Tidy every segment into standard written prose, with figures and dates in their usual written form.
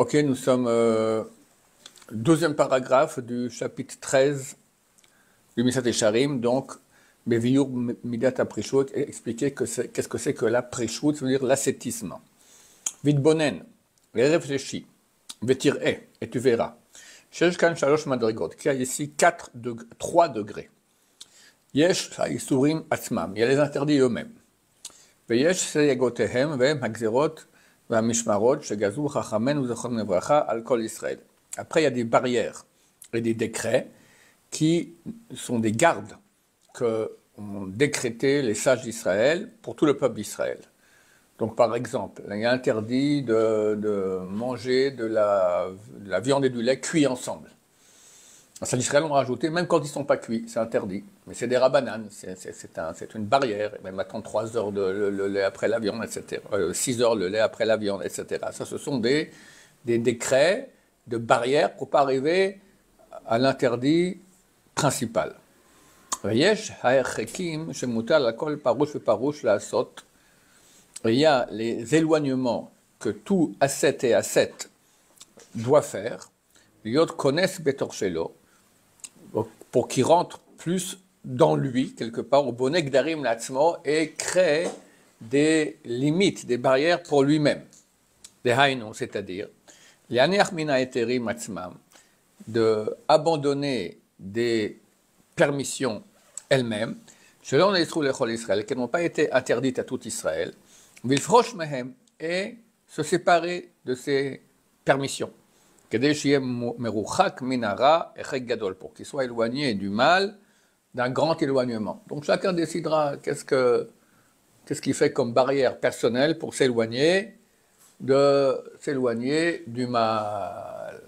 Ok, nous sommes deuxième paragraphe du chapitre 13 du Misat Yesharim, donc Beviur Midat HaPrishut, expliquer qu'est-ce que c'est que la Prishut, c'est-à-dire l'ascétisme. Vitbonen, réfléchis, Vetir'e, et tu verras. Sheshkan Shalosh Madrigot, qui a ici 3 degrés. Yesh Haïsurim Atzmam, il y a les interdits eux-mêmes. Veyesh Seyagotehem, Vehem Hagzerot, Vamishmarot, Shegazou Chachamen, Uzachon Nevracha, Al-Kol Israël. Après, il y a des barrières et des décrets qui sont des gardes qu'ont décrété les sages d'Israël pour tout le peuple d'Israël. Donc, par exemple, il est interdit de manger de la viande et du lait cuits ensemble. Les sages d'Israël ont rajouté, même quand ils ne sont pas cuits, c'est interdit. Mais c'est des rabananes, c'est une barrière. Même attendre 3 heures le lait après la viande, etc. 6 heures le lait après la viande, etc. Ça, ce sont des décrets de barrières pour ne pas arriver à l'interdit principal. Il y a les éloignements que tout ascète et ascète doit faire, pour qu'il rentre plus dans lui, quelque part, au bonek darim l'atzmo, et crée des limites, des barrières pour lui-même. Des haïnos, c'est-à-dire, de abandonner des permissions elles-mêmes, selon les Israël, Israël, qui n'ont pas été interdites à tout Israël, et se séparer de ces permissions. Pour qu'il soit éloigné du mal, d'un grand éloignement. Donc chacun décidera qu'est-ce qu'il fait comme barrière personnelle pour s'éloigner du mal.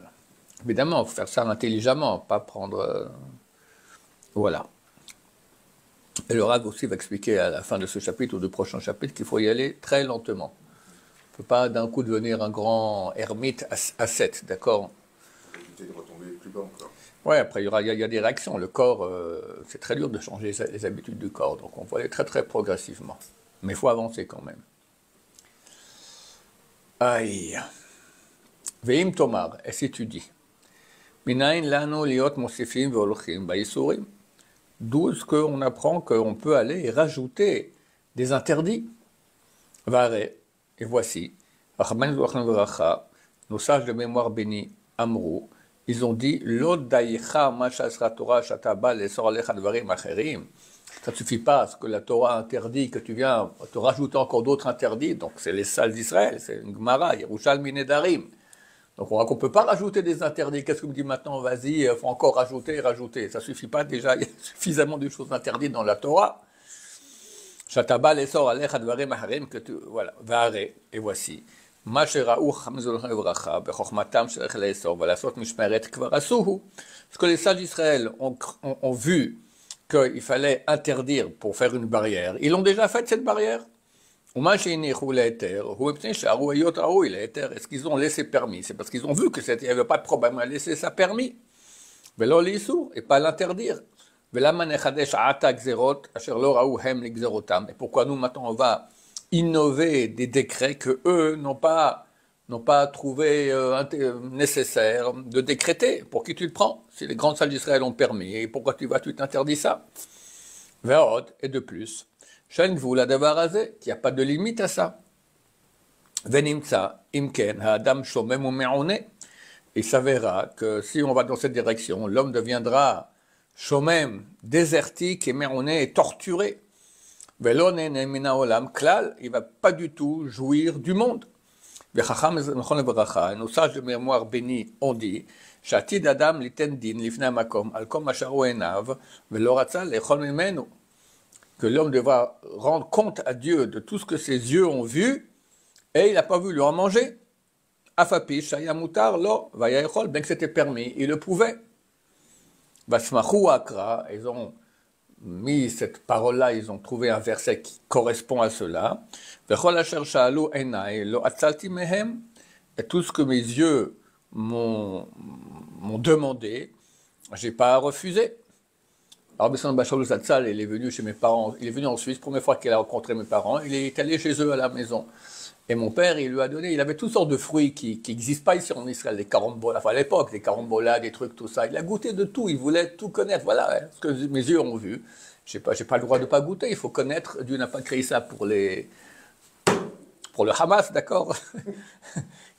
Évidemment, il faut faire ça intelligemment, pas prendre... voilà. Et le Rav aussi va expliquer à la fin de ce chapitre ou du prochain chapitre qu'il faut y aller très lentement. On ne peut pas d'un coup devenir un grand ermite ascète, d'accord ? Éviter de retomber plus bas encore. Oui, après il y a des réactions. Le corps, c'est très dur de changer les habitudes du corps, donc on peut aller très très progressivement. Mais il faut avancer quand même. Aïe. Veim Tomar, et si tu dis, Minayin lano liot mosifim veolchim baïsurim. D'où est-ce qu'on apprend qu'on peut aller et rajouter des interdits. Vare, et voici, nos sages de mémoire bénis, Amrou, ils ont dit, ça ne suffit pas à ce que la Torah interdit, que tu viens te rajouter encore d'autres interdits, donc c'est les sages d'Israël, c'est une Gemara, Yerushalmi Nedarim. Donc on voit qu'on ne peut pas rajouter des interdits. Qu'est-ce que vous dites maintenant? Vas-y, il faut encore rajouter. Ça ne suffit pas déjà, il y a suffisamment de choses interdites dans la Torah. Shataba lesor alecha dvarim aharim, que tu, voilà, vare, et voici. Ce que les sages d'Israël ont vu qu'il fallait interdire pour faire une barrière, ils l'ont déjà fait cette barrière. Est-ce qu'ils ont laissé permis? C'est parce qu'ils ont vu qu'il n'y avait pas de problème à laisser ça permis. Et pas l'interdire. Et pourquoi nous maintenant on va innover des décrets que eux n'ont pas trouvé nécessaire de décréter? Pour qui tu le prends? Si les grandes salles d'Israël ont permis, et pourquoi tu t'interdis ça? Et de plus, qu'il n'y a pas de limite à ça. Il s'avérera que si on va dans cette direction, l'homme deviendra shomem, désertique et me'oné et torturé. Il ne va pas du tout jouir du monde. Nos sages de mémoire bénis ont dit que l'homme devra rendre compte à Dieu de tout ce que ses yeux ont vu, et il n'a pas voulu en manger. Afapish, Shayamutar, lo, Vayaychol, bien que c'était permis, il le pouvait. Basmachu Akra, ils ont mis cette parole-là, ils ont trouvé un verset qui correspond à cela. Vechol asher sha'alu enai, lo atzalti mehem, et tout ce que mes yeux m'ont demandé, j'ai pas refusé. Alors, Besson Bachol Zatzal, il est venu chez mes parents, il est venu en Suisse, première fois qu'il a rencontré mes parents, il est allé chez eux à la maison. Et mon père, il lui a donné, il avait toutes sortes de fruits qui n'existent pas ici en Israël, des carambolas, enfin à l'époque, des carambolas, des trucs, tout ça. Il a goûté de tout, il voulait tout connaître. Voilà ce que mes yeux ont vu. J'ai pas le droit de ne pas goûter, il faut connaître. Dieu n'a pas créé ça pour le Hamas, d'accord?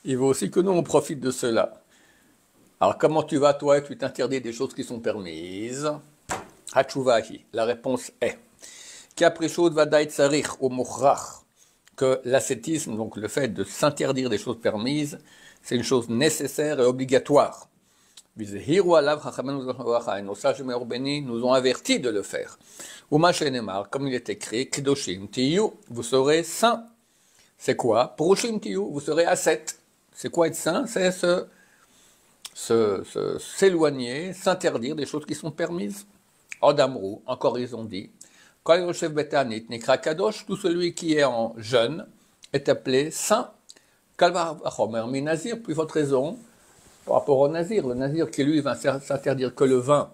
Il veut aussi que nous, on profite de cela. Alors, comment tu vas, toi? Tu t'interdis des choses qui sont permises. Hachuvahi. La réponse est Qu'après-chose va daït sarich au mukhrach, que l'ascétisme, donc le fait de s'interdire des choses permises, c'est une chose nécessaire et obligatoire. Nos sages bénis nous ont avertis de le faire. Comme il est écrit, Kedoshim tiyu, vous serez saints. C'est quoi? Purushim tiyu, vous serez ascètes. C'est quoi être saint? C'est s'éloigner, s'interdire des choses qui sont permises. Odamrou, encore ils ont dit, tout celui qui est en jeûne est appelé saint. Nazir, plus votre raison, par rapport au nazir. Le nazir qui lui va s'interdire que le vin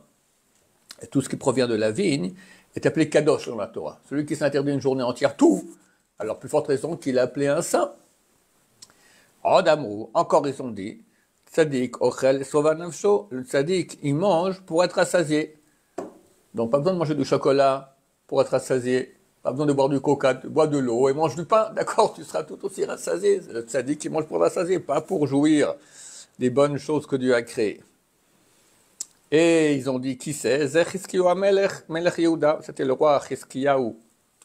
et tout ce qui provient de la vigne est appelé kadosh dans la Torah. Celui qui s'interdit une journée entière tout, alors plus forte raison qu'il est appelé un saint. Odamrou, encore ils ont dit, tzadik ochel sovanavsho, le tzadik il mange pour être rassasié. Donc pas besoin de manger du chocolat pour être rassasié, pas besoin de boire du coca, bois de l'eau et mange du pain, d'accord, tu seras tout aussi rassasié. Le tzaddik qui mange pour rassasier, pas pour jouir des bonnes choses que Dieu a créées. Et ils ont dit, qui c'est? Zechiskiyahu Melech Yehuda, c'était le roi Chiskiyahu,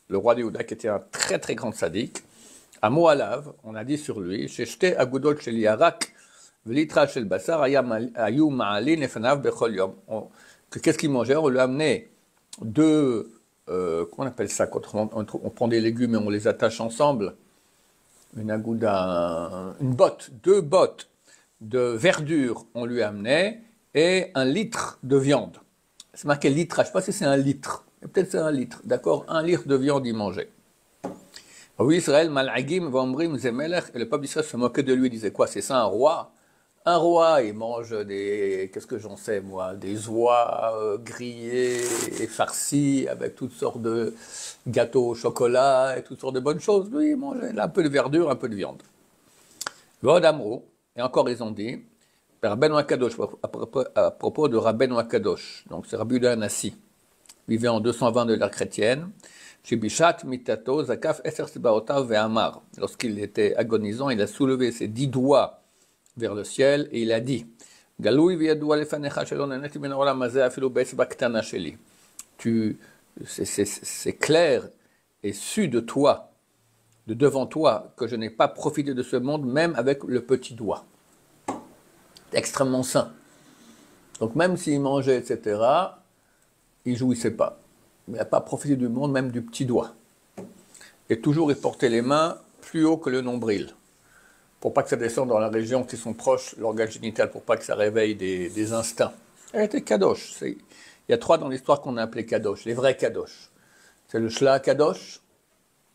le roi de Yehuda, qui était un très très grand tzaddik. À Moalav, on a dit sur lui, Sheshte agudot shel yarak, v'litra shel basar, ayu ma'alin efanav bechol yom. Qu'est-ce qu'il mangeait? On lui a amené deux, comment on appelle ça, quand on prend des légumes et on les attache ensemble, une agouda, une botte, deux bottes de verdure, on lui a amené, et 1 litre de viande. C'est marqué litre, je ne sais pas si c'est 1 litre, mais peut-être c'est 1 litre, d'accord, 1 litre de viande il mangeait. Oui, Israël, malagim, vomrim, zemelech, et le peuple d'Israël se moquait de lui, il disait quoi, c'est ça un roi? Un roi, il mange des, qu'est-ce que j'en sais moi, des oies grillées et farcies avec toutes sortes de gâteaux au chocolat et toutes sortes de bonnes choses. Lui, il mangeait un peu de verdure, un peu de viande. Vodamro, et encore ils ont dit, Rabbeinu Akadosh, à propos de Rabbeinu Akadosh, donc c'est Rabbi Yehuda Hanassi, vivait en 220 de l'ère chrétienne, Shibishat mitato zakaf eser sibaotav ve'amar. Lorsqu'il était agonisant, il a soulevé ses 10 doigts vers le ciel et il a dit c'est clair et su de toi, de devant toi, que je n'ai pas profité de ce monde même avec le petit doigt. C'est extrêmement sain. Donc même s'il mangeait, etc., il ne jouissait pas. Il n'a pas profité du monde, même du petit doigt. Et toujours il portait les mains plus haut que le nombril, pour pas que ça descende dans la région qui sont proches, l'organe génital, pour pas que ça réveille des instincts. Elle était kadosh. Il y a 3 dans l'histoire qu'on a appelé kadosh, les vrais kadosh. C'est le Shla Kadosh,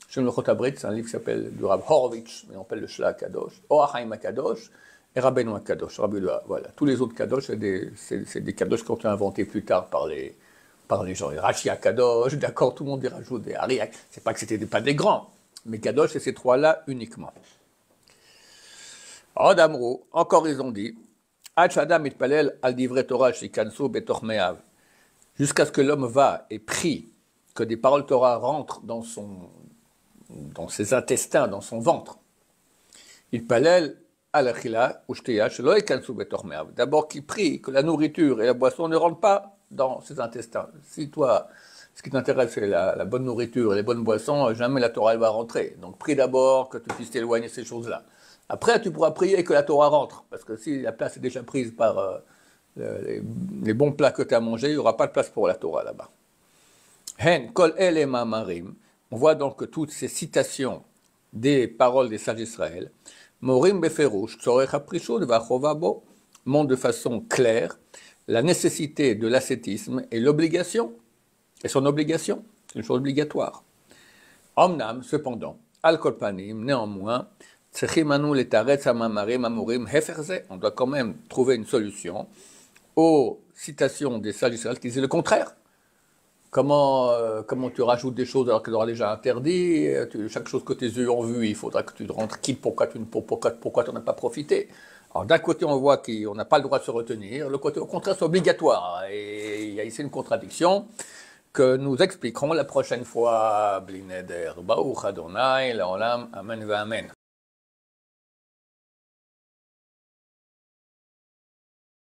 Shem Lechotabrit, c'est un livre qui s'appelle du Rab Horowitz, mais on appelle le Shla Kadosh, Oachaim Kadosh, et Rabbeinu Kadosh. Voilà. Tous les autres kadosh, c'est des kadosh qui ont été inventés plus tard par les gens. Rashi Kadosh, d'accord, tout le monde y rajoute des Ariak. C'est pas que c'était pas des grands, mais kadosh, c'est ces 3-là uniquement. Odamro, encore ils ont dit, Achadam itpalel al divrei Torah shikansu betor me'av, jusqu'à ce que l'homme va et prie que des paroles Torah rentrent dans ses intestins, dans son ventre. Itpalel al achila ushtiya shelo ikansu betor me'av. D'abord qu'il prie que la nourriture et la boisson ne rentrent pas dans ses intestins. Si toi, ce qui t'intéresse c'est la bonne nourriture et les bonnes boissons, jamais la Torah elle va rentrer. Donc prie d'abord que tu puisses t'éloigner de ces choses-là. Après, tu pourras prier que la Torah rentre, parce que si la place est déjà prise par les bons plats que tu as mangés, il n'y aura pas de place pour la Torah là-bas. Hen, kol ele ma'amarim, on voit donc que toutes ces citations des paroles des sages d'Israël, morim beferush, tzorech aprishut v'achova bo, montrent de façon claire la nécessité de l'ascétisme et l'obligation, et son obligation, c'est une chose obligatoire. Omnam, cependant, al kol panim, néanmoins, on doit quand même trouver une solution aux citations des sages d'Israël qui disaient le contraire. Comment tu rajoutes des choses alors qu'elles aura déjà interdit? Chaque chose que tes yeux ont vu, il faudra que tu te rendes quitte pourquoi tu n'en as pas profité. Alors d'un côté, on voit qu'on n'a pas le droit de se retenir, le côté au contraire, c'est obligatoire. Et il y a ici une contradiction que nous expliquerons la prochaine fois. Bli neder, Baruch Adonai, Leolam, Amen, Amen.